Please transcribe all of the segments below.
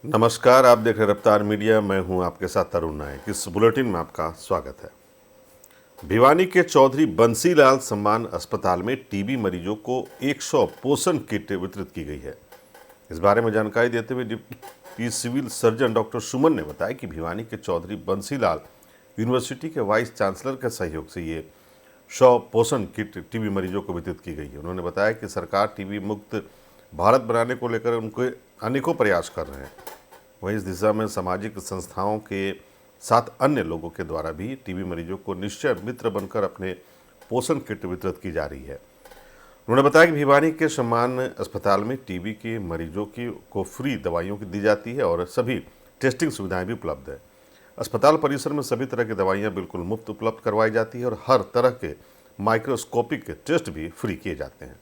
नमस्कार, आप देख रहे हैं रफ्तार मीडिया। मैं हूं आपके साथ तरुण नायक। इस बुलेटिन में आपका स्वागत है। भिवानी के चौधरी बंसीलाल सम्मान अस्पताल में टीबी मरीजों को 100 पोषण किट वितरित की गई है। इस बारे में जानकारी देते हुए डिप्टी सिविल सर्जन डॉक्टर सुमन ने बताया कि भिवानी के चौधरी बंसीलाल यूनिवर्सिटी के वाइस चांसलर के सहयोग से ये 100 पोषण किट टीबी मरीजों को वितरित की गई है। उन्होंने बताया कि सरकार टीबी मुक्त भारत बनाने को लेकर उनके अनेकों प्रयास कर रहे हैं। वहीं इस दिशा में सामाजिक संस्थाओं के साथ अन्य लोगों के द्वारा भी टीबी मरीजों को निश्चय मित्र बनकर अपने पोषण किट वितरित की जा रही है। उन्होंने बताया कि भिवानी के सम्मान अस्पताल में टीबी के मरीजों को फ्री दवाइयों की दी जाती है और सभी टेस्टिंग सुविधाएं भी उपलब्ध है। अस्पताल परिसर में सभी तरह की दवाइयां बिल्कुल मुफ्त उपलब्ध करवाई जाती है और हर तरह के माइक्रोस्कोपिक टेस्ट भी फ्री किए जाते हैं।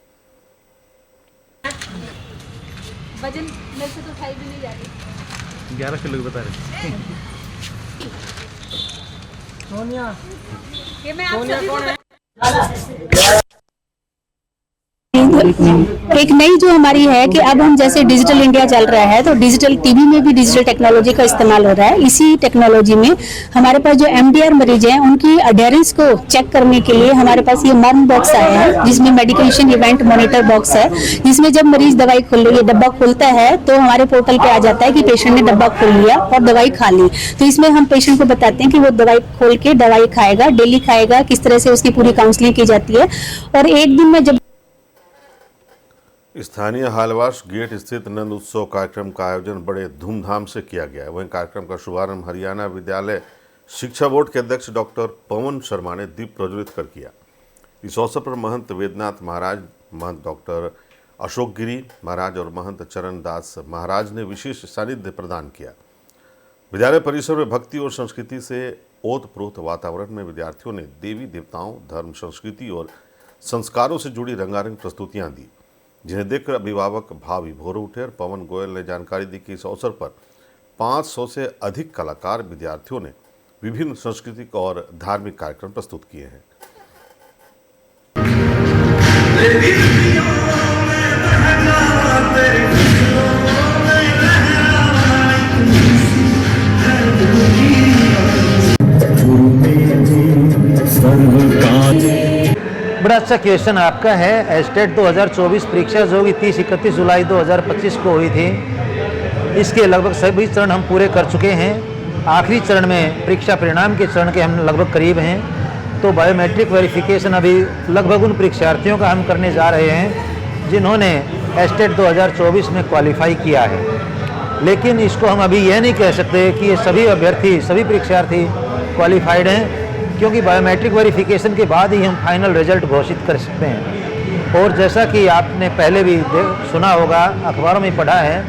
वजन मेरे से तो उठाई भी नहीं जाती। 11 किलो की बता रहे सोनिया, ये मैं आप सभी को एक नई जो हमारी है कि अब हम जैसे डिजिटल इंडिया चल रहा है तो डिजिटल टीबी में भी डिजिटल टेक्नोलॉजी का इस्तेमाल हो रहा है। इसी टेक्नोलॉजी में हमारे पास जो एमडीआर मरीज हैं उनकी अडेरेंस को चेक करने के लिए हमारे पास ये मर्म बॉक्स आया है, जिसमें मेडिकेशन इवेंट मॉनिटर बॉक्स है, जिसमें जब मरीज दवाई खोल ये डब्बा खोलता है तो हमारे पोर्टल पे आ जाता है कि पेशेंट ने डब्बा खोल लिया और दवाई खा ली। तो इसमें हम पेशेंट को बताते हैं कि वो दवाई खोल के दवाई खाएगा, डेली खाएगा, किस तरह से उसकी पूरी काउंसलिंग की जाती है। और एक दिन में जब स्थानीय हालवास गेट स्थित नंद उत्सव कार्यक्रम का आयोजन बड़े धूमधाम से किया गया है। वहीं कार्यक्रम का शुभारंभ हरियाणा विद्यालय शिक्षा बोर्ड के अध्यक्ष डॉक्टर पवन शर्मा ने दीप प्रज्वलित कर किया। इस अवसर पर महंत वेदनाथ महाराज, महंत डॉक्टर अशोक गिरी महाराज और महंत चरण दास महाराज ने विशेष सानिध्य प्रदान किया। विद्यालय परिसर में भक्ति और संस्कृति से ओतप्रोत वातावरण में विद्यार्थियों ने देवी देवताओं, धर्म, संस्कृति और संस्कारों से जुड़ी रंगारंग प्रस्तुतियां दी, जिन्हें देखकर अभिभावक भाव विभोर उठे। और पवन गोयल ने जानकारी दी कि इस अवसर पर 500 से अधिक कलाकार विद्यार्थियों ने विभिन्न सांस्कृतिक और धार्मिक कार्यक्रम प्रस्तुत किए हैं। बड़ा अच्छा क्वेश्चन आपका है। एस्टेट 2024 परीक्षा जो होगी 30-31 जुलाई 2025 को हुई थी, इसके लगभग सभी चरण हम पूरे कर चुके हैं। आखिरी चरण में परीक्षा परिणाम के चरण के हम लगभग करीब हैं। तो बायोमेट्रिक वेरिफिकेशन अभी लगभग उन परीक्षार्थियों का हम करने जा रहे हैं जिन्होंने एस्टेट 2024 में क्वालिफाई किया है। लेकिन इसको हम अभी यह नहीं कह सकते कि ये सभी अभ्यर्थी, सभी परीक्षार्थी क्वालिफाइड हैं, क्योंकि बायोमेट्रिक वेरिफिकेशन के बाद ही हम फाइनल रिजल्ट घोषित कर सकते हैं। और जैसा कि आपने पहले भी सुना होगा, अखबारों में पढ़ा है,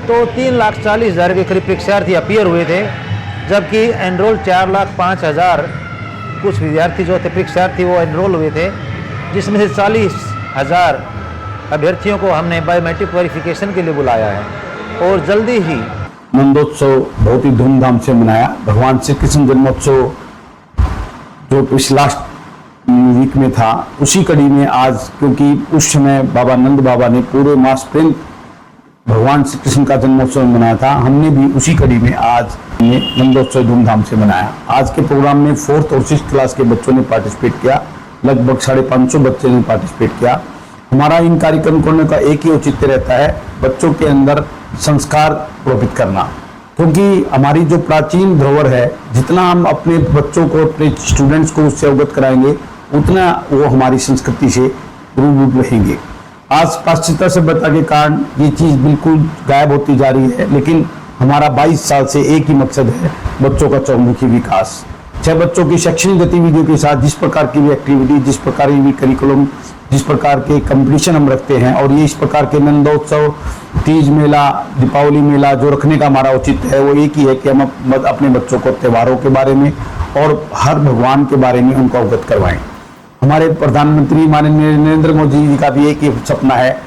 तो 3,40,000 के करीब परीक्षार्थी अपीयर हुए थे, जबकि एनरोल 4,05,000 कुछ विद्यार्थी जो थे परीक्षार्थी वो एनरोल हुए थे, जिसमें से 40,000 अभ्यर्थियों को हमने बायोमेट्रिक वेरिफिकेशन के लिए बुलाया है। और जल्दी ही नंदोत्सव बहुत ही धूमधाम से मनाया। भगवान श्री कृष्ण जन्मोत्सव जो पिछला वीक में था, उसी कड़ी में आज, क्योंकि उस समय बाबा नंद बाबा ने पूरे मास प्रेम भगवान श्री कृष्ण का जन्मोत्सव मनाया था, हमने भी उसी कड़ी में आज नंदोत्सव धूमधाम से मनाया। आज के प्रोग्राम में 4th और 6th क्लास के बच्चों ने पार्टिसिपेट किया, लगभग 550 बच्चों ने पार्टिसिपेट किया। हमारा इन कार्यक्रम करने का एक ही औचित्य रहता है, बच्चों के अंदर संस्कार रोपित करना, क्योंकि हमारी जो प्राचीन धरोहर है, जितना हम अपने बच्चों को, अपने स्टूडेंट्स को उससे अवगत कराएंगे, उतना वो हमारी संस्कृति से रूबरू रहेंगे। आज पाश्चात्य सभ्यता के कारण ये चीज़ बिल्कुल गायब होती जा रही है, लेकिन हमारा 22 साल से एक ही मकसद है, बच्चों का चौमुखी विकास। चाहे बच्चों की शैक्षणिक गतिविधियों के साथ जिस प्रकार की भी एक्टिविटी, जिस प्रकार की भी करिकुलम, जिस प्रकार के कंपटीशन हम रखते हैं, और ये इस प्रकार के नंदोत्सव, तीज मेला, दीपावली मेला जो रखने का हमारा औचित्य है, वो एक ही है कि हम अपने बच्चों को त्योहारों के बारे में और हर भगवान के बारे में उनको अवगत करवाएं। हमारे प्रधानमंत्री माननीय नरेंद्र मोदी जी का भी एक ही सपना है